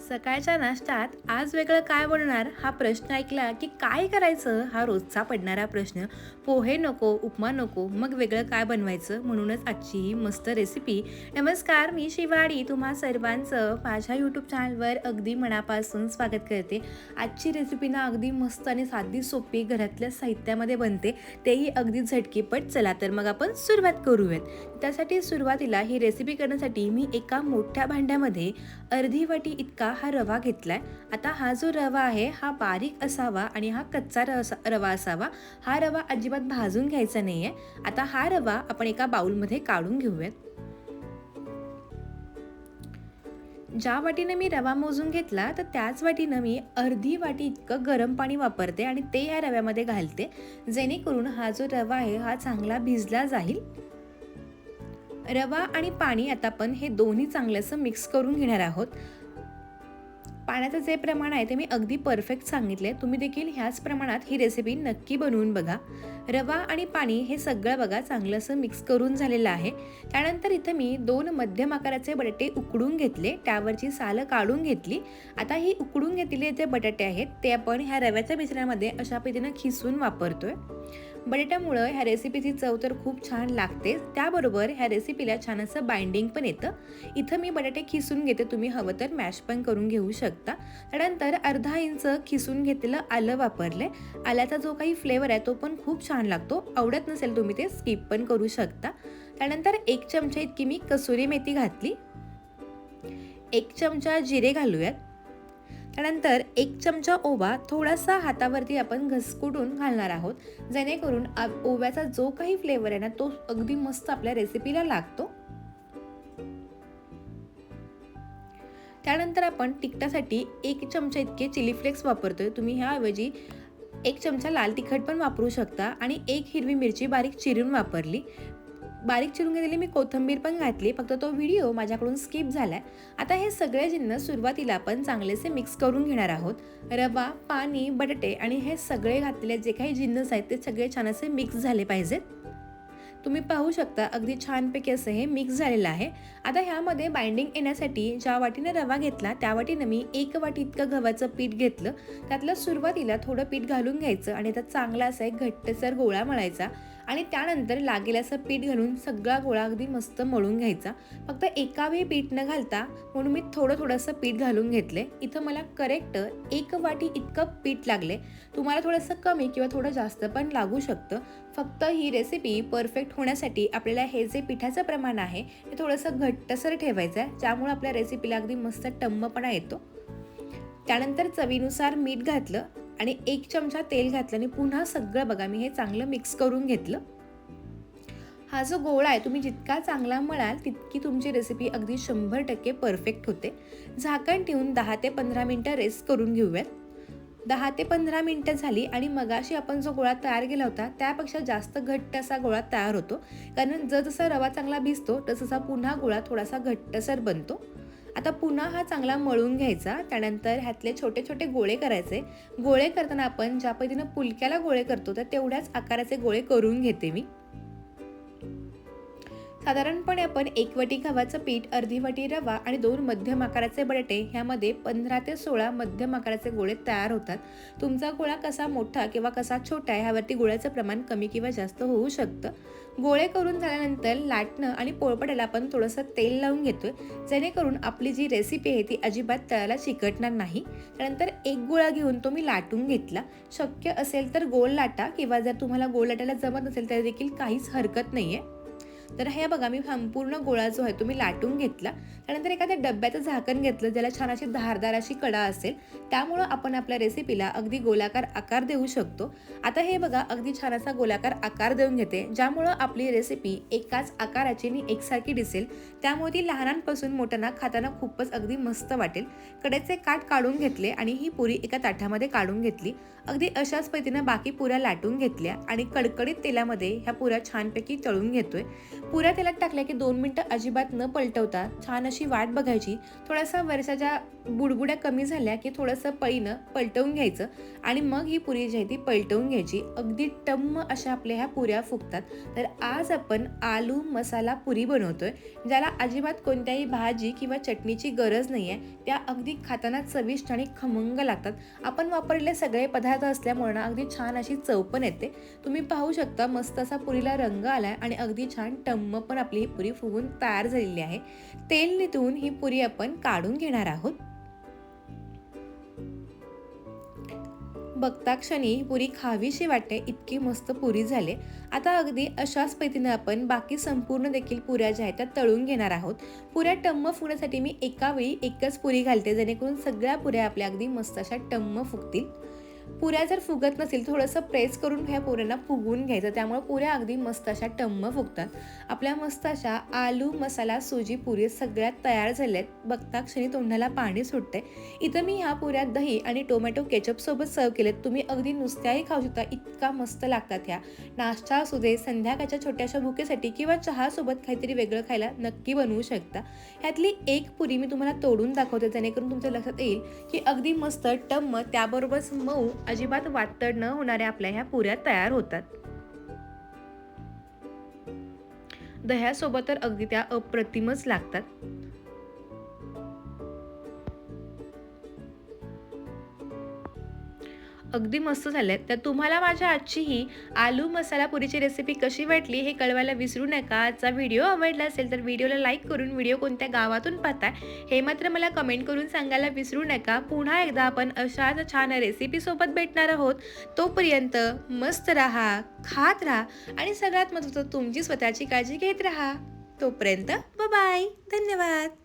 सकाळच्या नाश्त्यात आज वेगळं काय बनणार हा प्रश्न ऐकला की काय करायचं हा रोजचा पडणारा प्रश्न. पोहे नको, उपमा नको, मग वेगळं काय बनवायचं, म्हणूनच आजची ही मस्त रेसिपी. नमस्कार, मी शिवाडी तुम्हा सर्वांचं माझ्या यूट्यूब चॅनलवर अगदी मनापासून स्वागत करते. आजची रेसिपी ना अगदी मस्त आणि साधी सोपी घरातल्या साहित्यामध्ये बनते, तेही अगदी झटकीपट. चला तर मग आपण सुरुवात करूयात. त्यासाठी सुरुवातीला ही रेसिपी करण्यासाठी मी एका मोठ्या भांड्यामध्ये अर्धी वाटी इतका हा रवा घेतलाय. आता हा जो रवा आहे हा बारीक असावा आणि हा कच्चा रवा असावा. हा रवा अजिबात भाजून घ्यायचा नाहीये. आता हा रवा आपण एका बाउलमध्ये काढून घेऊयात. ज्या वाटीने मी रवा मोजून घेतला तर त्याच वाटीनं मी अर्धी वाटी इतकं गरम पाणी वापरते आणि ते या रव्यामध्ये घालते, जेणेकरून हा जो रवा आहे हा चांगला भिजला जाईल. रवा आणि पाणी आता आपण हे दोन्ही चांगलंसं मिक्स करून घेणार आहोत. पाण्याचं जे प्रमाण आहे ते मी अगदी परफेक्ट सांगितले. तुम्ही देखील ह्याच प्रमाणात ही रेसिपी नक्की बनवून बघा. रवा आणि पाणी हे सगळं बघा चांगलंसं मिक्स करून झालेलं आहे. त्यानंतर इथं मी 2 मध्यम आकाराचे बटाटे उकडून घेतले, त्यावरची सालं काढून घेतली. आता ही उकडून घेतलेले जे बटाटे आहेत ते आपण ह्या रव्याच्या मिश्रणामध्ये अशा पद्धतीनं खिसून वापरतोय. बटाट्यामुळं ह्या रेसिपीची चव तर खूप छान लागते, त्याबरोबर ह्या रेसिपीला छान असं बाइंडिंग पण येतं. इथं मी बटाटे खिसून घेते, तुम्ही हवं तर मॅश पण करून घेऊ शकता. त्यानंतर अर्धा इंच खिसून घेतलेलं आलं वापरले. आल्याचा जो काही फ्लेवर आहे तो पण खूप छान लागतो. आवडत नसेल तुम्ही ते स्किप पण करू शकता. त्यानंतर 1 चमचा इतकी मी कसुरी मेथी घातली. 1 चमचा जिरे घालूयात. त्यानंतर 1 चमचा ओवा थोडासा हातावरती आपण घसकुटून घालणार आहोत, जेणेकरून ओव्याचा जो काही फ्लेवर आहे ना तो अगदी मस्त आपल्या रेसिपीला लागतो. त्यानंतर आपण तिखटासाठी 1 चमचा इतके चिली फ्लेक्स वापरतोय. तुम्ही ह्याऐवजी 1 चमचा लाल तिखट पण वापरू शकता आणि 1 हिरवी मिरची बारीक चिरून वापरली. बारीक चिरून घेतलेली मी कोथिंबीर पण घातली, फक्त तो व्हिडिओ माझ्याकडून स्किप झालाय. आता हे सगळे जिन्नस सुरुवातीला आपण चांगलेसे मिक्स करून घेणार आहोत. रवा, पाणी, बटाटे आणि हे सगळे घातलेले जे काही जिन्नस आहेत ते सगळे छान असे मिक्स झाले पाहिजेत. तुम्ही पाहू शकता अगदी छानपैकी असं हे मिक्स झालेलं आहे. आता ह्यामध्ये बाइंडिंग येण्यासाठी ज्या वाटीने रवा घेतला त्या वाटीनं मी 1 वाटी इतकं गव्हाचं पीठ घेतलं. त्यातलं सुरुवातीला थोडं पीठ घालून घ्यायचं आणि त्यात चांगला असा एक घट्टसर गोळा मळायचा आणि त्यानंतर लागेल असं पीठ घालून सगळा गोळा अगदी मस्त मळून घ्यायचा. फक्त एका वेळी पीठ न घालता म्हणून मी थोडंसं पीठ घालून घेतले. इथं मला करेक्ट 1 वाटी इतकं पीठ लागले. तुम्हाला थोडंसं कमी किंवा थोडं जास्त पण लागू शकतं. फक्त ही रेसिपी परफेक्ट होण्यासाठी आपल्याला हे जे पिठाचं प्रमाण आहे ते थोडंसं घट्टसर ठेवायचं आहे, ज्यामुळे आपल्या रेसिपीला अगदी मस्त टम्मपणा येतो. त्यानंतर चवीनुसार मीठ घातलं आणि 1 चमचा तेल घातलं आणि पुन्हा सगळं बघा मी हे चांगलं मिक्स करून घेतलं. हा जो गोळा आहे तुम्ही जितका चांगला मळाल तितकी तुमची रेसिपी अगदी 100% परफेक्ट होते. झाकण ठेवून 10 ते 15 मिनिटं रेस्ट करून घेऊयात. 10 ते 15 मिनिटं झाली आणि मगाशी आपण जो गोळा तयार केला होता त्यापेक्षा जास्त घट्ट असा गोळा तयार होतो, कारण जसा रवा चांगला भिजतो तसा पुन्हा गोळा थोडासा घट्टसर बनतो. आता पुन्हा हा चांगला मळून घ्यायचा. त्यानंतर ह्यातले छोटे छोटे गोळे करायचे. गोळे करताना आपण ज्या पद्धतीनं पुलक्याला गोळे करतो तर तेवढ्याच आकाराचे गोळे करून घेते मी. साधारणपणे आपण 1 वाटी गव्हाचं पीठ, अर्धी वाटी रवा आणि 2 मध्यम आकाराचे बटाटे ह्यामध्ये 15 ते 16 मध्यम आकाराचे गोळे तयार होतात. तुमचा गोळा कसा मोठा किंवा कसा छोटा आहे ह्यावरती गोळ्याचं प्रमाण कमी किंवा जास्त होऊ शकतं. गोळे करून झाल्यानंतर लाटणं आणि पोळपाटाला आपण थोडंसं तेल लावून घेतोय, जेणेकरून आपली जी रेसिपी आहे ती अजिबात तळाला चिकटणार नाही. त्यानंतर 1 गोळा घेऊन तो मी लाटून घेतला. शक्य असेल तर गोल लाटा किंवा जर तुम्हाला गोल लाटायला जमत नसेल तरी देखील काहीच हरकत नाहीये. तर हे बघा मी संपूर्ण गोळा जो आहे तो मी लाटून घेतला. त्यानंतर एखाद्या डब्याचं झाकण घेतलं ज्याला छान अशी धारदार अशी कडा असेल, त्यामुळं आपण आपल्या रेसिपीला अगदी गोलाकार आकार देऊ शकतो. आता हे बघा अगदी छान असा गोलाकार आकार देऊन घेते, ज्यामुळं आपली रेसिपी एकाच आकाराची आणि एकसारखी दिसेल. त्यामुळे ती लहानांपासून मोठ्यांना खाताना खूपच अगदी मस्त वाटेल. कडेचे काठ काढून घेतले आणि ही पुरी एका ताटामध्ये काढून घेतली. अगदी अशाच पद्धतीनं बाकी पुऱ्या लाटून घेतल्या आणि कडकडीत तेलामध्ये ह्या पुऱ्या छानपैकी तळून घेतोय. पुऱ्या तेलात टाकल्या की 2 मिनटं अजिबात न पलटवता छान अशी वाट बघायची. थोडासा वरच्या बुडबुड्या कमी झाल्या की थोडंसं पळीनं पलटवून घ्यायचं आणि मग ही पुरी जी आहे ती पलटवून घ्यायची. अगदी टम्म अशा आपल्या ह्या पुऱ्या फुगतात. तर आज आपण आलू मसाला पुरी बनवतोय, ज्याला अजिबात कोणत्याही भाजी किंवा चटणीची गरज नाही आहे. त्या अगदी खाताना चविष्ट आणि खमंग लागतात. आपण वापरलेले सगळे पदार्थ असल्यामुळे ना अगदी छान अशी चव पण येते. तुम्ही पाहू शकता मस्त असा पुरीला रंग आलाय आणि अगदी छान टम्म पण आपली ही पुरी फुगून तयार झालेली आहे. तेल नितळून ही पुरी आपण काढून घेणार आहोत. बघता क्षणी पुरी खावीशी वाटते इतकी मस्त पुरी झाले. आता अगदी अशाच पद्धतीने आपण बाकी संपूर्ण देखील पुऱ्या ज्या आहेत त्या तळून घेणार आहोत. पुऱ्या टम्म फुगण्यासाठी मी एका वेळी एकच पुरी घालते, जेणेकरून सगळ्या पुऱ्या आपल्या अगदी मस्त अशा टम्म फुगतील. पुऱ्या जर फुगत नसेल थोडंसं प्रेस करून ह्या पुऱ्यांना फुगवून घ्यायचं, त्यामुळे पुऱ्या अगदी मस्त अशा टम्म फुगतात. आपल्या मस्त अशा आलू मसाला सुजी पुरी सगळ्यात तयार झाल्यात. बघता क्षणी तोंडाला पाणी सुटते. इथं मी ह्या पुऱ्या दही आणि टोमॅटो केचप सोबत सर्व केलेत. तुम्ही अगदी नुसत्याही खाऊ शकता, इतका मस्त लागतात ह्या. नाश्ता असू दे, संध्याकाळच्या छोट्याशा भुकेसाठी किंवा चहा सोबत काहीतरी वेगळं खायला नक्की बनवू शकता. ह्यातली एक पुरी मी तुम्हाला तोडून दाखवते, जेणेकरून तुमच्या लक्षात येईल की अगदी मस्त टम्म त्याबरोबरच मऊ अजिबात वातड न होणाऱ्या आपल्या ह्या पुऱ्या तयार होतात. दह्यासोबत तर अगदी त्या अप्रतिमच लागतात. अगदी मस्त झालेत. तर तुम्हाला माझ्या आजची ही आलू मसाला पुरीची रेसिपी कशी वाटली हे कळवायला विसरू नका. आजचा व्हिडिओ आवडला असेल तर व्हिडिओला लाईक करून व्हिडिओ कोणत्या गावातून पाहताय हे मात्र मला कमेंट करून सांगायला विसरू नका. पुन्हा एकदा आपण अशाच छान रेसिपीसोबत भेटणार आहोत. तोपर्यंत मस्त राहा, खात राहा आणि सगळ्यात महत्त्वाचं तुमची स्वतःची काळजी घेत राहा. तोपर्यंत बाय बाय. धन्यवाद.